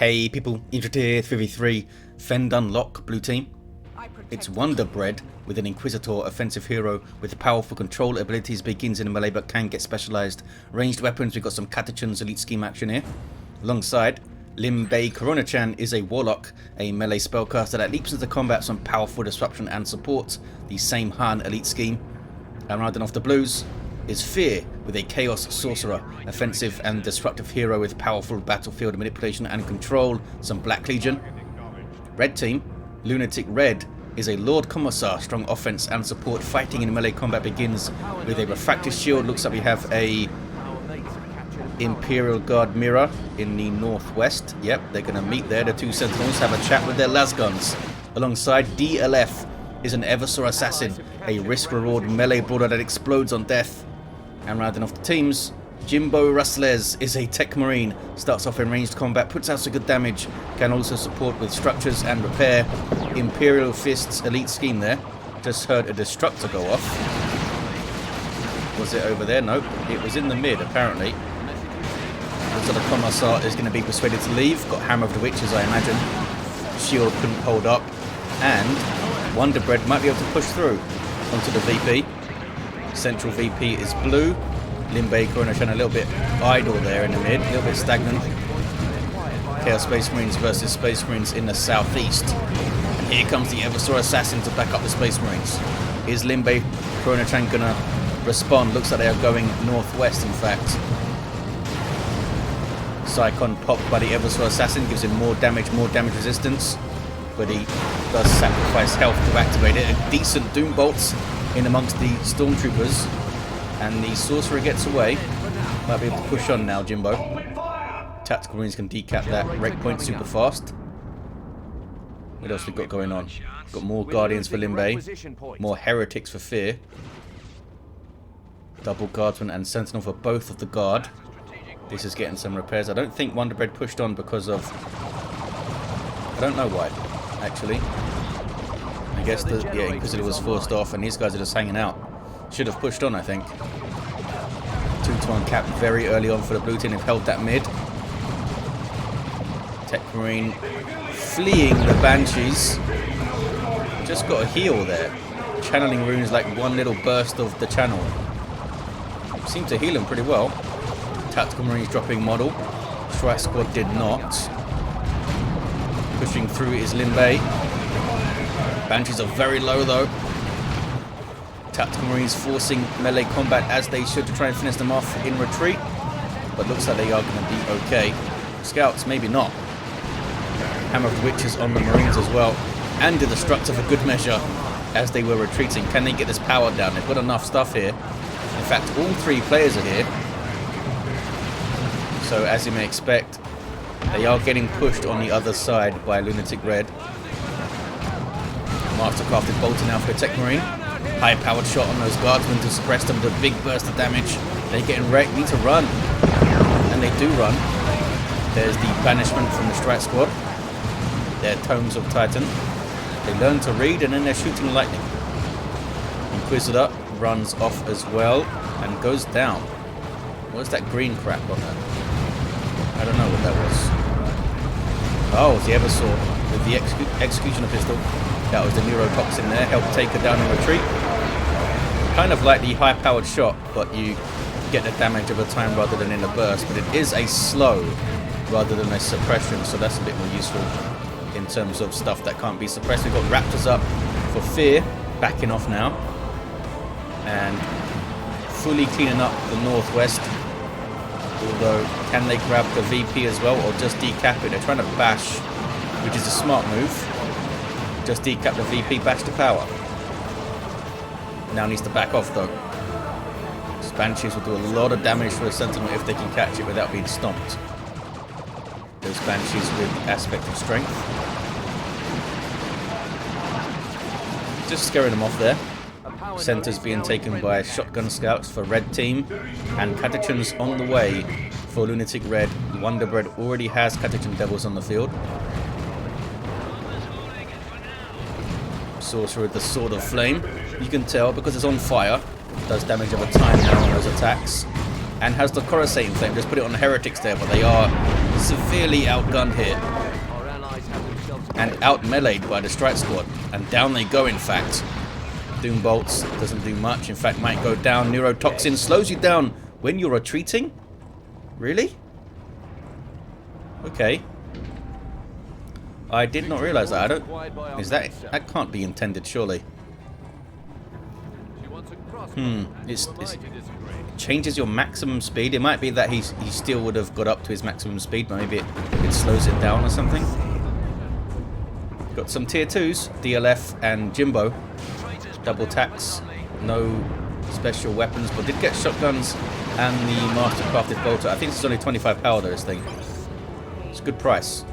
Hey people, Inquisitor 3v3, Fen Dunloch, blue team. It's WonderBread with an Inquisitor offensive hero with powerful control abilities, begins in melee but can get specialized. Ranged weapons, we've got some Catachan's elite scheme action here. Alongside, LimBeiCoronaChan is a Warlock, a melee spellcaster that leaps into combat, some powerful disruption and support, the same Han elite scheme. And rounding off the blues is Fear with a Chaos Sorcerer, offensive and disruptive hero with powerful battlefield manipulation and control, some Black Legion. Red team, LunaticRed is a Lord Commissar, strong offense and support, fighting in melee combat, begins with a refractive shield. Looks like we have a Imperial Guard mirror in the northwest. Yep, they're going to meet there. The two sentinels have a chat with their lasguns. Alongside, DLF is an Eversor assassin, a risk-reward melee brawler that explodes on death. And rounding off the teams, Jimbo Rustlez is a Techmarine, starts off in ranged combat, puts out some good damage, can also support with structures and repair. Imperial Fist's elite scheme there. Just heard a destructor go off. Was it over there? Nope. It was in the mid, apparently. So the Commissar is going to be persuaded to leave. Got Hammer of the Witches, I imagine. Shield couldn't hold up. And WonderBread might be able to push through onto the VP. Central VP is blue. LimBeiCoronaChan a little bit idle there in the mid, a little bit stagnant. Chaos Space Marines versus Space Marines in the southeast. And here comes the Eversor assassin to back up the Space Marines. Is LimBeiCoronaChan gonna respond? Looks like they are going northwest, in fact. Psychon popped by the Eversor assassin, gives him more damage resistance. But he does sacrifice health to activate it. A decent Doom Bolts in amongst the Stormtroopers. And the Sorcerer gets away. Might be able to push on now, Jimbo. Tactical Marines can decap that break point super fast. What else we got going on? Got more Guardians for LimBei. More Heretics for Fear. Double Guardsman and Sentinel for both of the Guard. This is getting some repairs. I don't think WonderBread pushed on because of... I don't know why, actually. I guess the Inquisitor was forced off and these guys are just hanging out. Should have pushed on, I think. 2-to-1 cap very early on for the blue team. They've held that mid. Techmarine fleeing the Banshees. Just got a heal there. Channeling runes like one little burst of the channel. Seemed to heal him pretty well. Tactical Marines dropping model. Strike Squad did not. Pushing through is LimBei. Banshees are very low though. Tactical Marines forcing melee combat as they should to try and finish them off in retreat. But looks like they are going to be okay. Scouts, maybe not. Hammer of the Witches on the Marines as well. And the Destructor for good measure as they were retreating. Can they get this power down? They've got enough stuff here. In fact, all three players are here. So as you may expect, they are getting pushed on the other side by LunaticRed. Mastercrafted bolting now for a Techmarine. High-powered shot on those guardsmen to suppress them with a big burst of damage. They're getting wrecked, need to run. And they do run. There's the banishment from the Strike Squad. Their Tomes of Titan. They learn to read and then they're shooting lightning. Inquisitor runs off as well and goes down. What's that green crap on there? I don't know what that was. Oh, it's the Eversor with the Executioner pistol. That was the neurotoxin there, helped take her down in retreat. Kind of like the high-powered shot, but you get the damage over time rather than in a burst. But it is a slow rather than a suppression, so that's a bit more useful in terms of stuff that can't be suppressed. We've got Raptors up for Fear, backing off now. And fully cleaning up the northwest. Although, can they grab the VP as well, or just decap it? They're trying to bash, which is a smart move. Just decap the VP, bash to power. Now needs to back off though. Banshees will do a lot of damage for a Sentinel if they can catch it without being stomped. Those Banshees with aspect of strength. Just scaring them off there. Centers being taken by shotgun scouts for red team. And Catachans on the way for LunaticRed. WonderBread already has Catachan Devils on the field. Sorcerer with the Sword of Flame. You can tell because it's on fire. Does damage over time now on those attacks. and has the Coruscant Flame. Just put it on the Heretics there, but they are severely outgunned here. And out-meleeed by the strike squad. And down they go, in fact. Doom Bolts doesn't do much. In fact, might go down. Neurotoxin slows you down when you're retreating? Really? Okay. I did not realize that. I don't... Is that... That can't be intended, surely. It changes your maximum speed. It might be that he still would have got up to his maximum speed, but maybe it slows it down or something. Got some tier 2s, DLF and Jimbo. Double tax, no special weapons, but did get shotguns and the mastercrafted bolter. I think it's only 25 power though, this thing. It's a good price.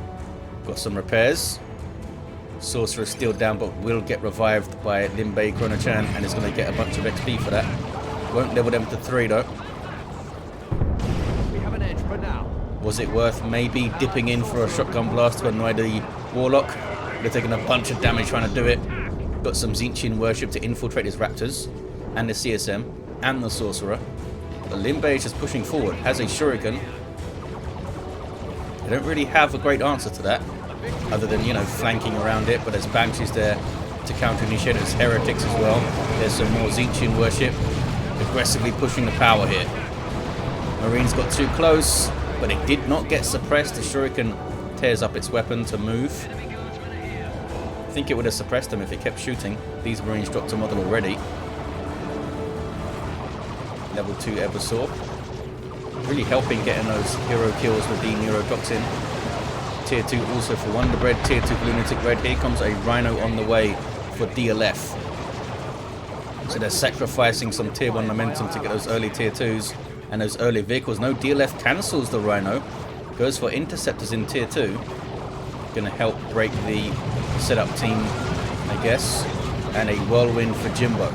Got some repairs. Sorcerer is still down, but will get revived by LimBeiCoronaChan and is going to get a bunch of XP for that. Won't level them to 3 though. We have an edge for now. Was it worth maybe dipping in for a shotgun blast to annoy the Warlock? Would have taken a bunch of damage trying to do it. Got some Tzeentchian worship to infiltrate his raptors, and the CSM, and the Sorcerer. But LimBei is just pushing forward, has a Shuriken. They don't really have a great answer to that, other than, you know, flanking around it, but there's Banshees there to counter-initiate. There's Heretics as well. There's some more Tzeentchian worship, aggressively pushing the power here. Marines got too close, but it did not get suppressed. The Shuriken tears up its weapon to move. I think it would have suppressed them if it kept shooting. These Marines dropped a model already. Level 2 Eversor. Really helping getting those hero kills with the Neurotoxin. Tier 2 also for WonderBread. Tier 2 for LunaticRed. Here comes a Rhino on the way for DLF. So they're sacrificing some tier 1 momentum to get those early tier 2s and those early vehicles. No, DLF cancels the Rhino. Goes for interceptors in tier 2. Gonna help break the setup team, I guess. And a whirlwind for Jimbo.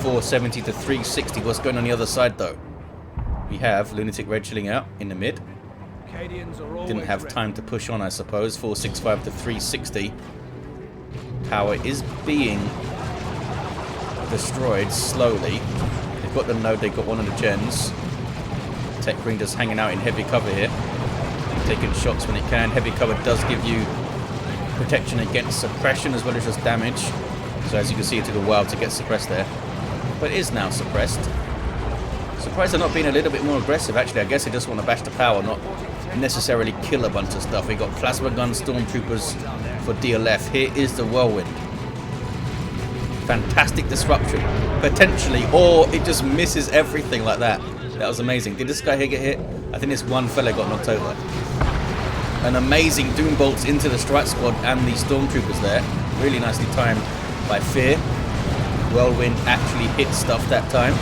470 to 360. What's going on the other side though? We have LunaticRed chilling out in the mid. Didn't have time to push on, I suppose. 465 to 360. Power is being destroyed slowly. They've got the node, they've got one of the gens. Techmarine just hanging out in heavy cover here. Taking shots when it can. Heavy cover does give you protection against suppression as well as just damage. So as you can see, it took a while to get suppressed there. But it is now suppressed. Surprised they're not being a little bit more aggressive, actually. I guess they just want to bash the power, not necessarily kill a bunch of stuff. We got plasma gun stormtroopers for DLF. Here is the whirlwind. Fantastic disruption, potentially, or it just misses everything like that. That was amazing. Did this guy here get hit? I think this one fella got knocked over. An amazing Doom Bolts into the strike squad and the stormtroopers there. Really nicely timed by Fear. Whirlwind actually hit stuff that time.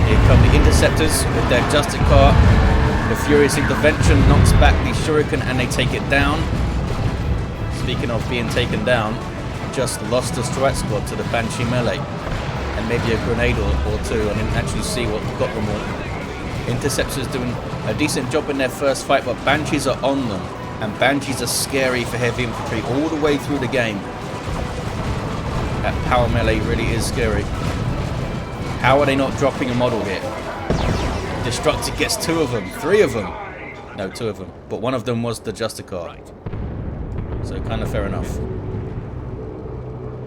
Here come the interceptors with their Justicar. The Furious Intervention knocks back the Shuriken and they take it down. Speaking of being taken down, just lost the strike squad to the Banshee melee. And maybe a grenade or two. I didn't actually see what got them all. Interceptors doing a decent job in their first fight, but Banshees are on them. And Banshees are scary for heavy infantry all the way through the game. That power melee really is scary. How are they not dropping a model here? Destructor gets 2 of them, 3 of them. No, 2 of them. But one of them was the Justicar. So kind of fair enough.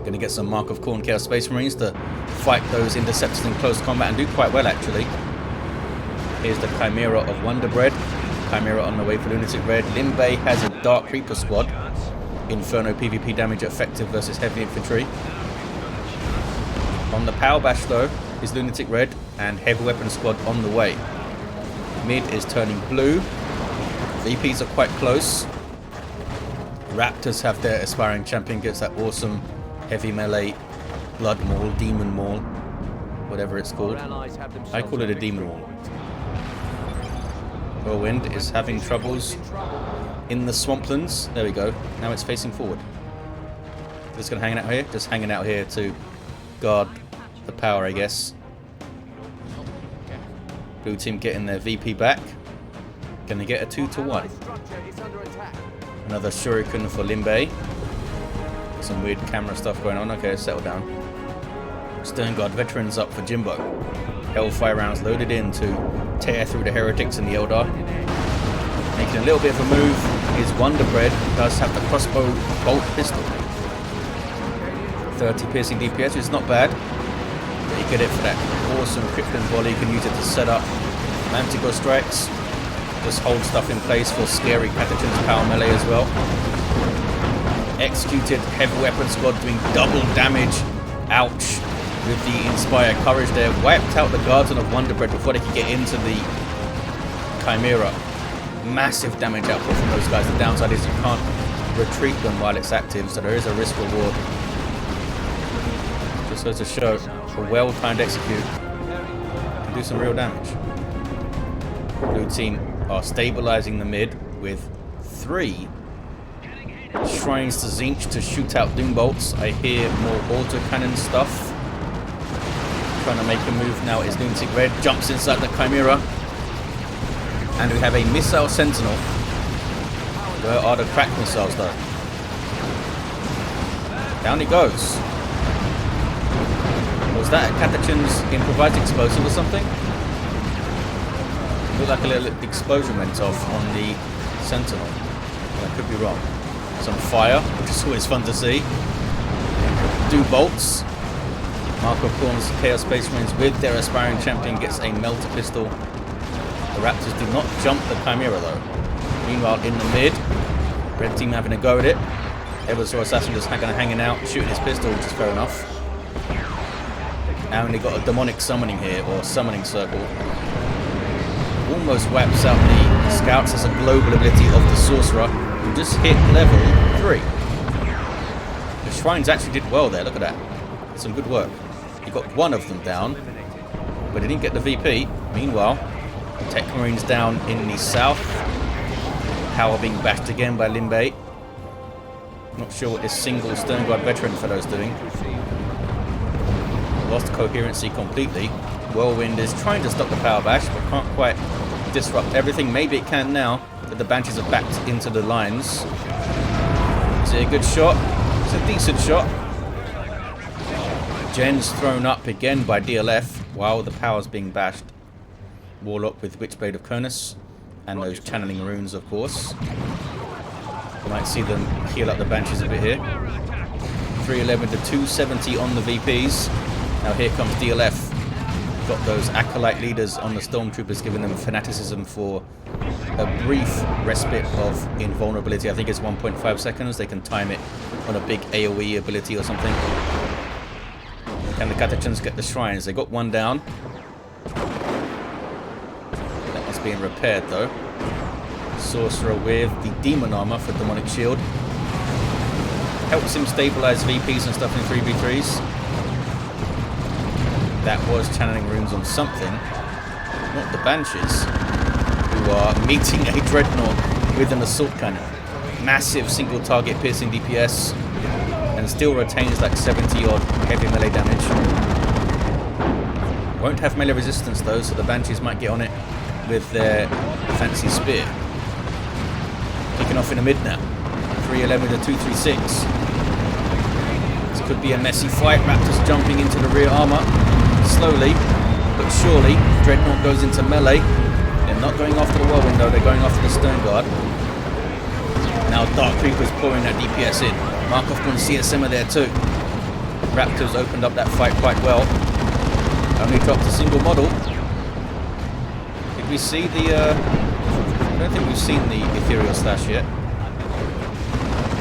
Going to get some Mark of Khorne Chaos Space Marines to fight those interceptors in close combat and do quite well, actually. Here's the Chimera of WonderBread. Chimera on the way for LunaticRed. LimBei has a Dark Reaper squad. Inferno PvP damage effective versus heavy infantry. On the Power Bash, though, is LunaticRed and Heavy Weapon Squad on the way. Mid is turning blue. VPs are quite close. Raptors have their aspiring champion, gets that awesome heavy melee blood maul, demon maul, whatever it's called. I call it a demon maul. Whirlwind is having troubles in the swamplands. There we go. Now it's facing forward. Just gonna hang out here. Just hanging out here to guard the power, I guess. Blue team getting their VP back. Gonna get a 2-to-1. Another Shuriken for LimBei. Some weird camera stuff going on. Okay, settle down. Stern Guard veterans up for Jimbo. Hellfire rounds loaded into tear through the heretics and the Eldar. Making a little bit of a move is WonderBread, who does have the crossbow bolt pistol. 30 piercing DPS, which is not bad. But you get it for that awesome crippling volley. You can use it to set up Manticore strikes. Just hold stuff in place for scary Catachan's power melee as well. Executed heavy weapon squad doing double damage. Ouch. With the Inspire Courage there. Wiped out the Guardian of WonderBread before they could get into the Chimera. Massive damage output from those guys. The downside is you can't retreat them while it's active, so there is a risk reward. Just goes to show a well-timed execute can do some real damage. Blue team are stabilizing the mid with 3 shrines to Zinch to shoot out doom bolts. I hear more autocannon stuff. Trying to make a move now is LunaticRed. Jumps inside the Chimera. And we have a missile sentinel. Where are the crack missiles though? Down it goes. Was that a Catachan's improvised explosive or something? Looked like a little explosion went off on the sentinel. I could be wrong. Some fire, which is always fun to see. Do bolts. Marco Corn's Chaos Space Marines with their aspiring champion gets a melter pistol. The Raptors do not jump the Chimera though. Meanwhile, in the mid, red team having a go at it. Eversor Assassin just hanging out, shooting his pistol, which is fair enough. Now only got a demonic summoning here, or summoning circle. Almost wipes out the scouts as a global ability of the Sorcerer, who just hit level 3. The shrines actually did well there, look at that. Some good work. He got one of them down, but he didn't get the VP. Meanwhile, Techmarine's down in the south. Power being bashed again by LimBei. Not sure what this single Sternguard veteran fellow's doing. Lost coherency completely. Whirlwind is trying to stop the power bash, but can't quite disrupt everything. Maybe it can now that the Banshees are backed into the lines. Is it a good shot? It's a decent shot. Gen's thrown up again by DLF while the power's being bashed. Warlock with Witchblade of Kurnus and those channeling runes, of course. You might see them heal up the Banshees a bit here. 311 to 270 on the VPs. Now here comes DLF. Got those acolyte leaders on the Stormtroopers, giving them fanaticism for a brief respite of invulnerability. I think it's 1.5 seconds. They can time it on a big AoE ability or something. Can the Catachans get the shrines? They got one down. That one's being repaired though. Sorcerer with the Demon Armor for Demonic Shield. Helps him stabilize VPs and stuff in 3v3s. That was channeling runes on something. Not the Banshees, who are meeting a Dreadnought with an Assault Cannon. Massive single target piercing DPS. And still retains like 70 odd heavy melee damage. Won't have melee resistance though, so the Banshees might get on it with their fancy spear. Kicking off in the mid now. 311 to 236. This could be a messy fight. Raptors jumping into the rear armor. Slowly, but surely, Dreadnought goes into melee. They're not going after the Whirlwind though, they're going after the Sternguard. Now Dark Creeper's pouring that DPS in. Markov can see a simmer there too. Raptors opened up that fight quite well. Only dropped a single model. Did we see the... I don't think we've seen the Ethereal Slash yet.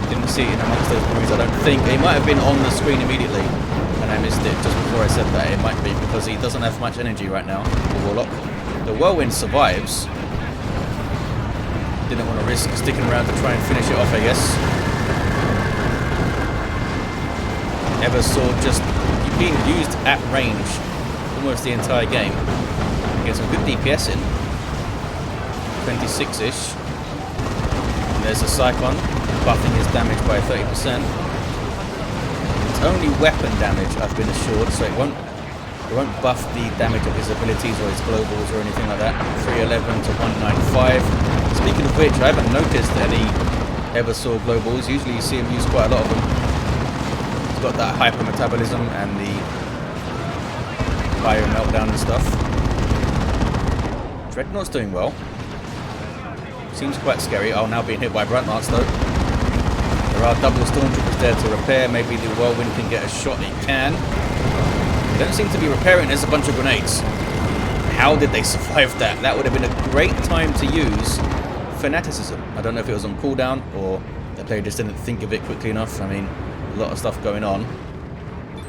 Didn't see it in amongst those Marines, I don't think. It might have been on the screen immediately, and I missed it just before I said that. It might be because he doesn't have much energy right now, the Warlock. The Whirlwind survives. Didn't want to risk sticking around to try and finish it off, I guess. Eversor just being used at range almost the entire game. Get some good DPS in. 26-ish. And there's a Cyclone buffing his damage by 30%. It's only weapon damage, I've been assured, so it won't buff the damage of his abilities or his globals or anything like that. 311 to 195. Speaking of which, I haven't noticed any Eversor globals. Usually you see him use quite a lot of them. He's got that hyper metabolism and the fire meltdown and stuff. Dreadnought's doing well. Seems quite scary. Oh, now being hit by Bright Lance though. There are double Stormtroopers there to repair. Maybe the Whirlwind can get a shot. It can. They don't seem to be repairing. There's a bunch of grenades. How did they survive that? That would have been a great time to use Fanaticism. I don't know if it was on cooldown or the player just didn't think of it quickly enough. I mean, a lot of stuff going on.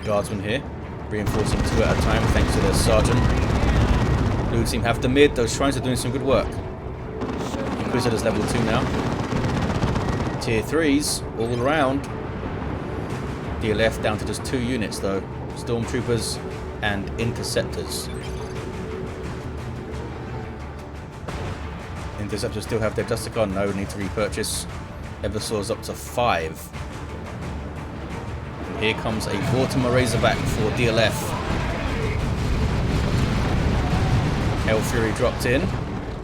Guardsmen here, reinforcing 2 at a time thanks to their sergeant. Blue team have the mid. Those shrines are doing some good work. Inquisitor's level 2 now. Tier 3s all around. DLF down to just 2 units though. Stormtroopers and Interceptors. Interceptors still have their Justicar. No, need to repurchase. Eversor's up to 5. And here comes a Vortimer Razorback for DLF. Hell Fury dropped in.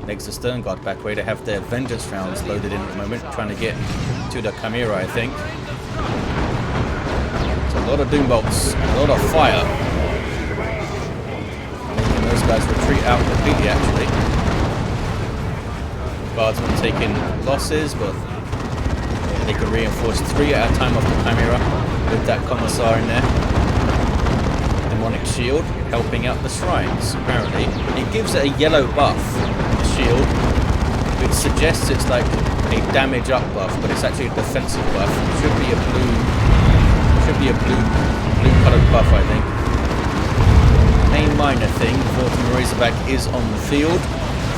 Makes the Stern Guard back away. They have their Vengeance rounds loaded in at the moment, trying to get to the Chimera, I think. It's a lot of Doom Bolts, a lot of fire. Making those guys retreat out completely, actually. Guardsmen taking losses, but they can reinforce 3 at a time off the Chimera with that Commissar in there. Demonic Shield helping out the shrines, apparently. It gives it a yellow buff, the shield, which suggests it's like a damage up buff, but it's actually a defensive buff. It should be a blue coloured buff, I think. Main minor thing, Vortimer Razorback is on the field.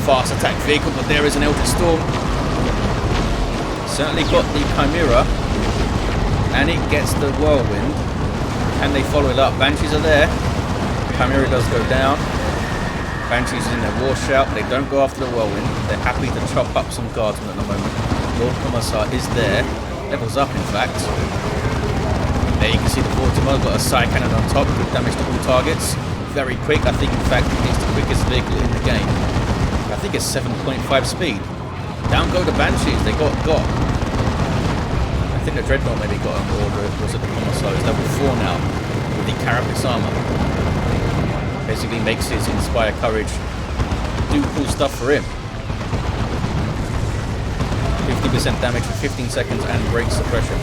Fast attack vehicle, but there is an Eldritch Storm. Certainly got the Chimera, and it gets the Whirlwind. Can they follow it up? Banshees are there. Chimera does go down. Banshees in their war shout, but they don't go after the Whirlwind. They're happy to chop up some guardsmen at the moment. Lord Commissar is there. Levels up, in fact. There you can see the Vortimer got a side cannon on top. Good damage to all targets. Very quick. I think, in fact, it's the quickest vehicle in the game. I think it's 7.5 speed. Down go the Banshees. They got. I think the Dreadnought maybe got an Ordo. Was it the Commissar? It's level 4 now with the Carapace armor. Basically makes his Inspire Courage do cool stuff for him. 50% damage for 15 seconds and break suppression.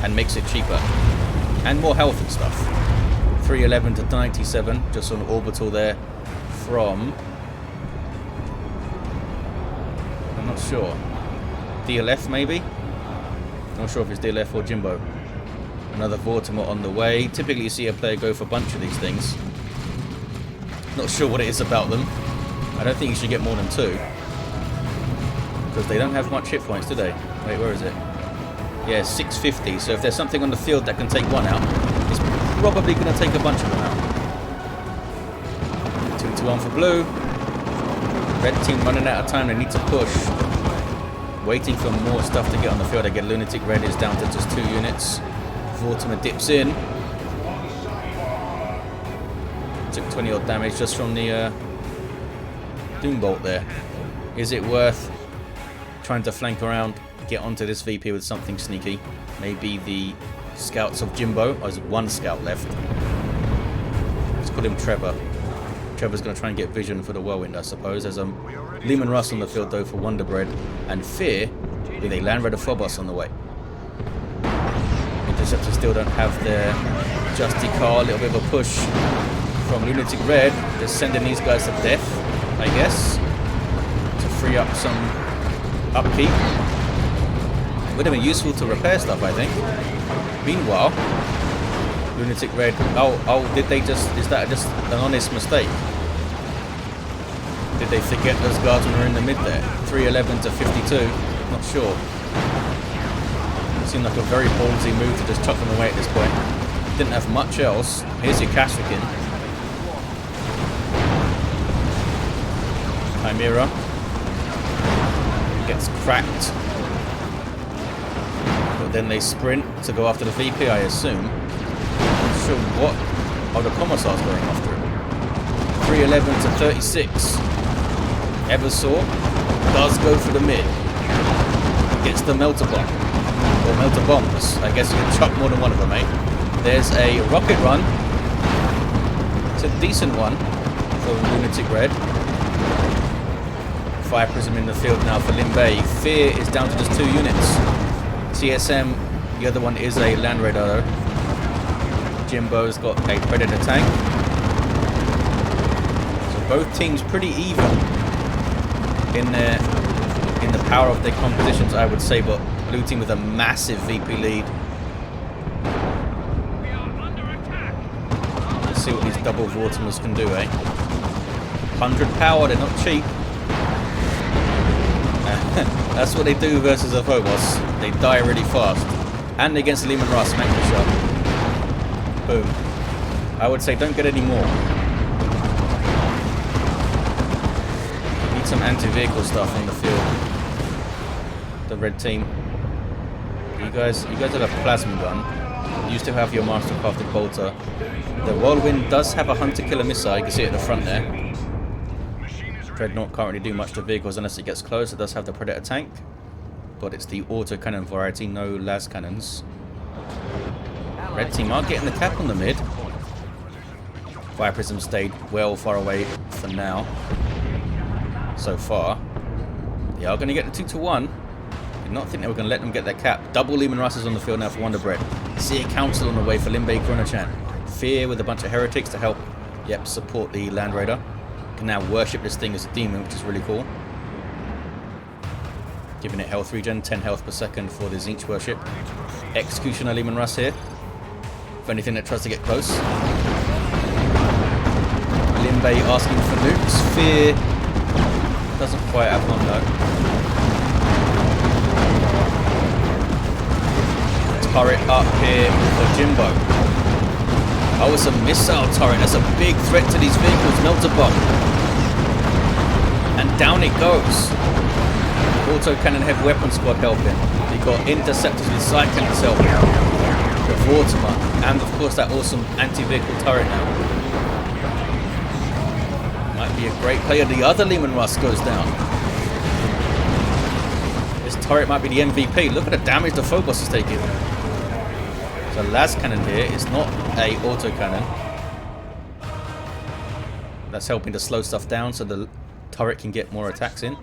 And makes it cheaper. And more health and stuff. 311 to 97, just on orbital there from... I'm not sure. DLF maybe? Not sure if it's DLF or Jimbo. Another Vortimer on the way. Typically you see a player go for a bunch of these things. Not sure what it is about them. I don't think you should get more than 2. Because they don't have much hit points, do they? Wait, where is it? Yeah, 650. So if there's something on the field that can take 1 out, it's probably going to take a bunch of them out. 2-1 for blue. Red team running out of time. They need to push. Waiting for more stuff to get on the field. Again, LunaticRed is down to just 2 units. Vortimer dips in. Took 20 odd damage just from the Doombolt there. Is it worth trying to flank around, get onto this VP with something sneaky? Maybe the scouts of Jimbo. Oh, there's 1 scout left. Let's call him Trevor. Trevor's going to try and get vision for the Whirlwind, I suppose. There's Leman Russ on the field though for WonderBread, and Fear with a Land Raider Phobos on the way. Interceptors still don't have their Justicar. A little bit of a push from LunaticRed, just sending these guys to death, I guess, to free up some upkeep. Would have been useful to repair stuff, I think. Meanwhile, LunaticRed. Oh, did they just? Is that just an honest mistake? Did they forget those guardsmen were in the mid there? 311 to 52. Not sure. It seemed like a very ballsy move to just chop them away at this point. Didn't have much else. Here's your Kashyyykin. Chimera gets cracked. But then they sprint to go after the VP, I assume. Not sure what. Oh, the Commissar's going after him. 311 to 36. Eversor does go for the mid. Gets the melter bomb. Or melter bombs. I guess you can chuck more than one of them, eh? There's a rocket run. It's a decent one for LunaticRed. Fire Prism in the field now for LimBei. Fear is down to just 2 units. TSM, the other one is a Land Raider though. Jimbo's got a Predator tank. So both teams pretty even in the power of their compositions, I would say, but blue team with a massive VP lead. Let's see what these double Vortimers can do, eh? 100 power, they're not cheap. That's what they do versus a Phobos. They die really fast. And against Leman Russ, smack the shot. Boom. I would say don't get any more. Need some anti-vehicle stuff on the field. The red team. You guys have a plasma gun. You used to have your mastercrafted bolter. The Whirlwind does have a hunter-killer missile. You can see it at the front there. Dreadnought can't really do much to vehicles unless it gets close. It does have the Predator tank, but it's the autocannon variety, no las cannons. Red team are getting the cap on the mid. Fire Prism stayed well far away for now. So far. They are going to get the 2-1. Did not think they were going to let them get their cap. Double Leman Russes on the field now for WonderBread. See a council on the way for LimBeiCoronaChan. Fear with a bunch of heretics to help, yep, support the Land Raider. Can now worship this thing as a demon, which is really cool. Giving it health regen, 10 health per second for the Zinch worship. Executioner Leman Russ here. For anything that tries to get close. LimBei asking for nukes. Fear doesn't quite have one though. Turret up here for Jimbo. Oh, it's a missile turret. That's a big threat to these vehicles. Melter bomb. And down it goes. Autocannon heavy weapon squad helping. You've got interceptors with side cannons helping. The Vortimer. And of course that awesome anti-vehicle turret now. Might be a great player. The other Leman Russ goes down. This turret might be the MVP. Look at the damage the Phobos is taking. So las cannon here is not a autocannon. That's helping to slow stuff down so the turret can get more attacks in.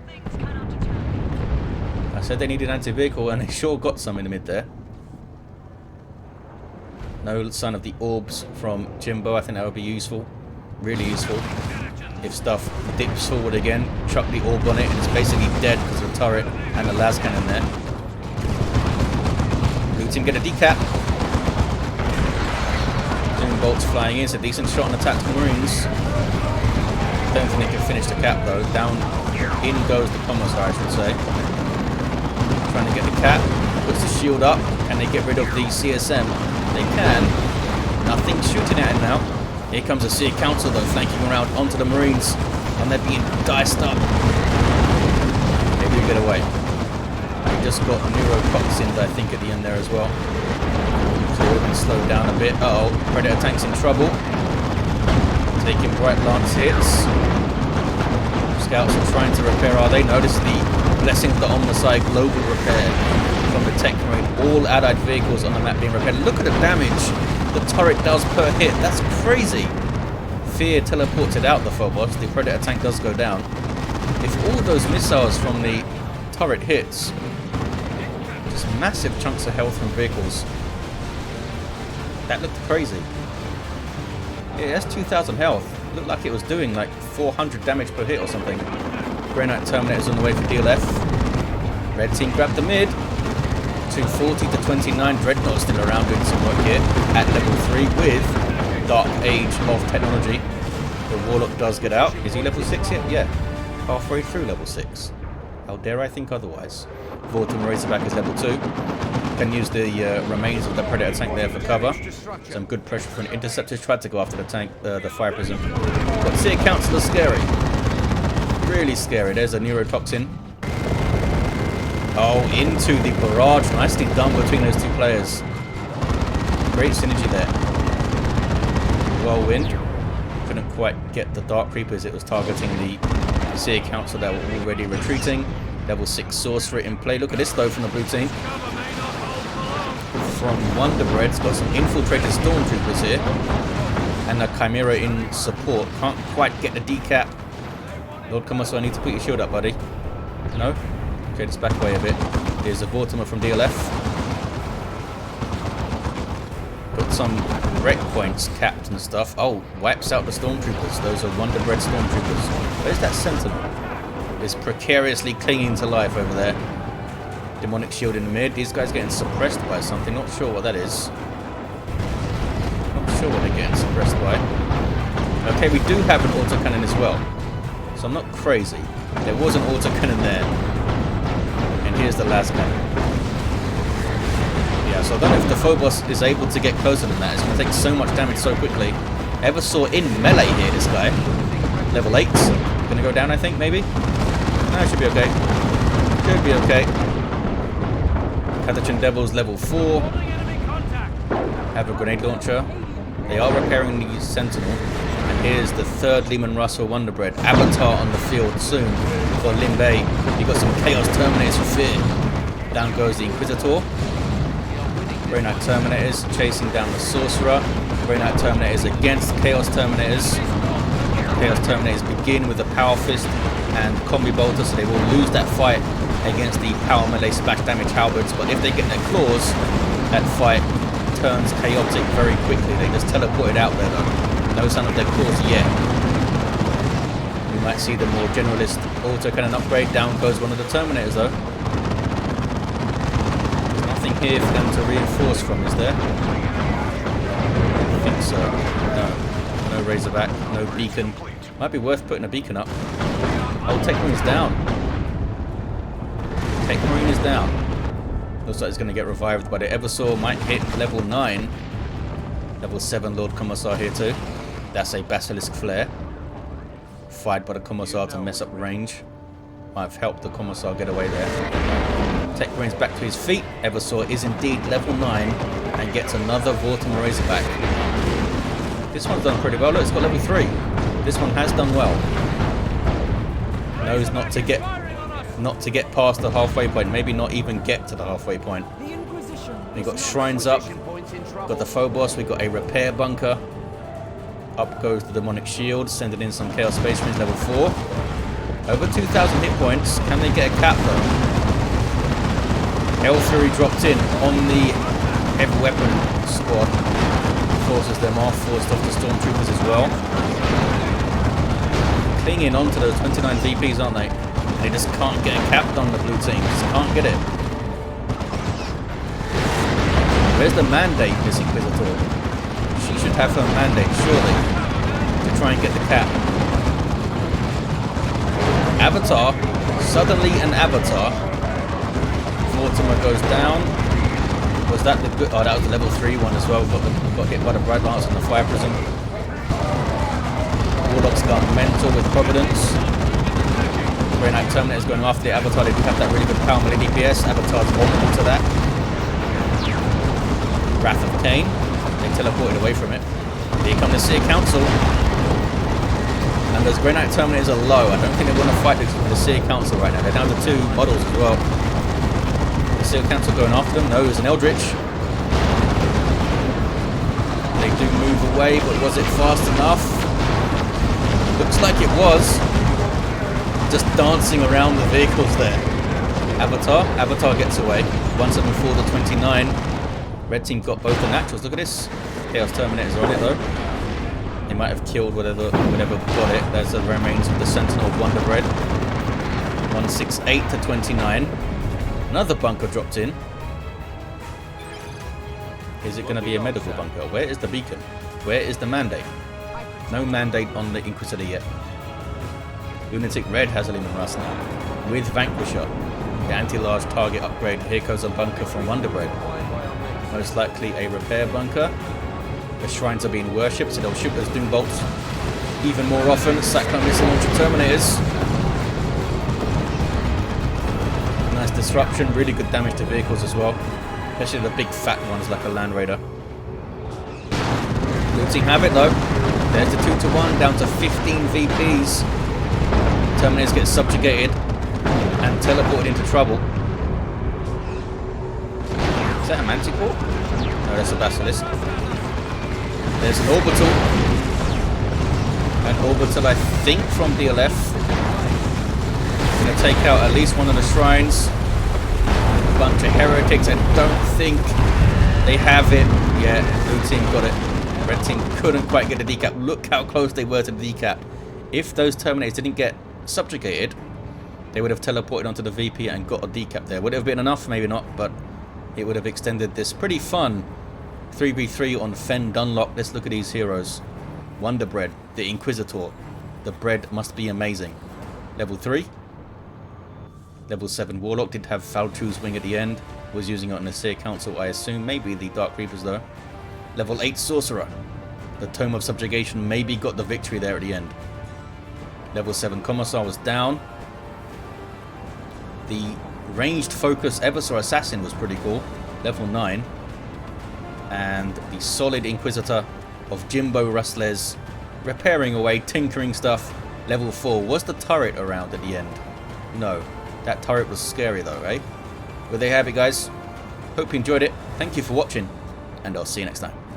I said they needed anti-vehicle and they sure got some in the mid there. No sign of the orbs from Jimbo. I think that would be useful. Really useful. If stuff dips forward again, chuck the orb on it and it's basically dead because of the turret and the las cannon there. Blue team get a decap. Bolts flying in, it's a decent shot on the tactical marines. Don't think they can finish the cap though. Down in goes the Commissar, I should say. Trying to get the cap, puts the shield up, and they get rid of the CSM. They can. Nothing shooting at it now. Here comes the Sea Council though, flanking around onto the marines, and they're being diced up. They do get away. They just got neurotoxins, I think, at the end there as well. So we can slow down a bit. Uh-oh, Predator tank's in trouble. Taking bright lance hits. Scouts are trying to repair, are they? Notice the blessing of the Omnicide global repair from the Techmarine. All allied vehicles on the map being repaired. Look at the damage the turret does per hit. That's crazy. Fear teleported out the Phobos. The Predator tank does go down. If all those missiles from the turret hits, just massive chunks of health from vehicles. That looked crazy. Yeah, that's 2,000 health. Looked like it was doing like 400 damage per hit or something. Grey Knight Terminator's on the way for DLF. Red team grabbed the mid. 240 to 29. Dreadnought still around doing some work here at level 3 with Dark Age of Technology. The Warlock does get out. Is he level 6 yet? Yeah. Halfway through level 6. How dare I think otherwise? Vortimer Razorback is level 2. Can use the remains of the Predator tank there for cover. Some good pressure from interceptors. Tried to go after the tank, the Fire Prism. But Sea Council is scary. Really scary. There's a neurotoxin. Oh, into the barrage. Nicely done between those two players. Great synergy there. Whirlwind. Couldn't quite get the Dark Creepers. It was targeting the Sea Council that were already retreating. Level 6 Sorcerer in play. Look at this though from the blue team. From WonderBread's got some infiltrated stormtroopers here. And a Chimera in support. Can't quite get the decap. Lord Commissar, I need to put your shield up, buddy. No? Okay, just back away a bit. Here's a Vortimer from DLF. Got some wreck points capped and stuff. Oh, wipes out the Stormtroopers. Those are WonderBread Stormtroopers. Where's that Sentinel? It's precariously clinging to life over there. Demonic shield in the mid. These guys getting suppressed by something. Not sure what that is. Not sure what they're getting suppressed by. Okay, we do have an autocannon as well. So I'm not crazy. There was an autocannon there. And here's the last cannon. Yeah, so I don't know if the Phobos is able to get closer than that. It's going to take so much damage so quickly. Eversor in melee here, this guy. Level 8. Going to go down, I think, maybe? No, it should be okay. Should be okay. Catachan Devils level 4. Have a grenade launcher. They are repairing the Sentinel. And here's the third Lehman Russell WonderBread. Avatar on the field soon for LimBei. You've got some Chaos Terminators for fear. Down goes the Inquisitor. Grey Knight Terminators chasing down the Sorcerer. Grey Knight Terminators against Chaos Terminators. Chaos Terminators begin with the Power Fist and Combi Bolter, so they will lose that fight against the Power Melee Splash Damage Halberds. But if they get their claws, that fight turns chaotic very quickly. They just teleported out there though. No sign of their claws yet. We might see the more generalist autocannon upgrade. Down goes one of the Terminators though. There's nothing here for them to reinforce from, is there? I think so. No. No Razorback, no beacon. Might be worth putting a beacon up. Oh, Techmarine's down. Techmarine is down. Looks like it's going to get revived by the Eversor. Might hit level 9. Level 7 Lord Commissar here too. That's a Basilisk Flare. Fired by the Commissar to mess up range. Might have helped the Commissar get away there. Techmarine's back to his feet. Eversor is indeed level 9 and gets another Vortimer Razorback. This one's done pretty well. Look, it's got level 3. This one has done well. Knows not to get past the halfway point. Maybe not even get to the halfway point. We got shrines up. Got the Phobos. We got a repair bunker. Up goes the demonic shield, sending in some Chaos Space Marines level 4. Over 2,000 hit points. Can they get a cap though? Hell Fury dropped in on the heavy weapon squad. Forces them off, forced off the Stormtroopers as well. Clinging onto those 29 VPs, aren't they? And they just can't get a cap on the blue team. Just can't get it. Where's the mandate, this Inquisitor? She should have her mandate, surely, to try and get the cap. Avatar. Suddenly an Avatar. Vortimer goes down. Was that the good? Oh, that was the level 3 one as well. Got hit by the Bright Lance on the Fire Prism. Warlock's gone mental with Providence. Grey Knight Terminator's going after the Avatar. They do have that really good power melee DPS. Avatar's vulnerable to that. Wrath of Cain. They teleported away from it. Here come the Seer Council. And those Grey Knight Terminators are low. I don't think they want to fight the Seer Council right now. They're down to 2 models as well. Seal Council going after them. No, there's an Eldritch. They do move away, but was it fast enough? Looks like it was. Just dancing around the vehicles there. Avatar gets away. 174 to 29. Red team got both the naturals. Look at this. Chaos Terminators are on it though. They might have killed whatever got it. There's the remains of the Sentinel WonderBread. 168 to 29. Another bunker dropped in. Is it going to be a medical bunker? Where is the beacon? Where is the mandate? No mandate on the Inquisitor yet. LunaticRed has a Lehman Russ now. With Vanquisher. The anti-large target upgrade. Here goes a bunker from WonderBread. Most likely a repair bunker. The shrines are being worshipped, so they'll shoot those Doom Bolts even more often. Cyclone Missile Launcher Terminators. Nice disruption, really good damage to vehicles as well. Especially the big fat ones like a Land Raider. Blue team have it though. There's the 2 to 1, down to 15 VPs. Terminators get subjugated and teleported into trouble. Is that a Manticore? No, that's a Basilisk. There's an Orbital. An Orbital, I think, from DLF. Gonna take out at least one of the shrines. Bunch of heretics. I don't think they have it yet. Blue team got it. Red team couldn't quite get the decap. Look how close they were to the decap. If those Terminators didn't get subjugated, they would have teleported onto the VP and got a decap there. Would it have been enough? Maybe not, but it would have extended this pretty fun 3v3 on Fen Dunloch. Let's look at these heroes. WonderBread, the Inquisitor. The bread must be amazing. Level 3. Level 7 Warlock did have Falchu's wing at the end. Was using it on the Seer Council, I assume. Maybe the Dark Reapers though. Level 8 Sorcerer. The Tome of Subjugation maybe got the victory there at the end. Level 7 Commissar was down. The ranged focus Eversor Assassin was pretty cool. Level 9. And the solid Inquisitor of Jimbo Rustlez repairing away, tinkering stuff. Level 4. Was the turret around at the end? No. That turret was scary though, eh? Well, there you have it, guys. Hope you enjoyed it. Thank you for watching, and I'll see you next time.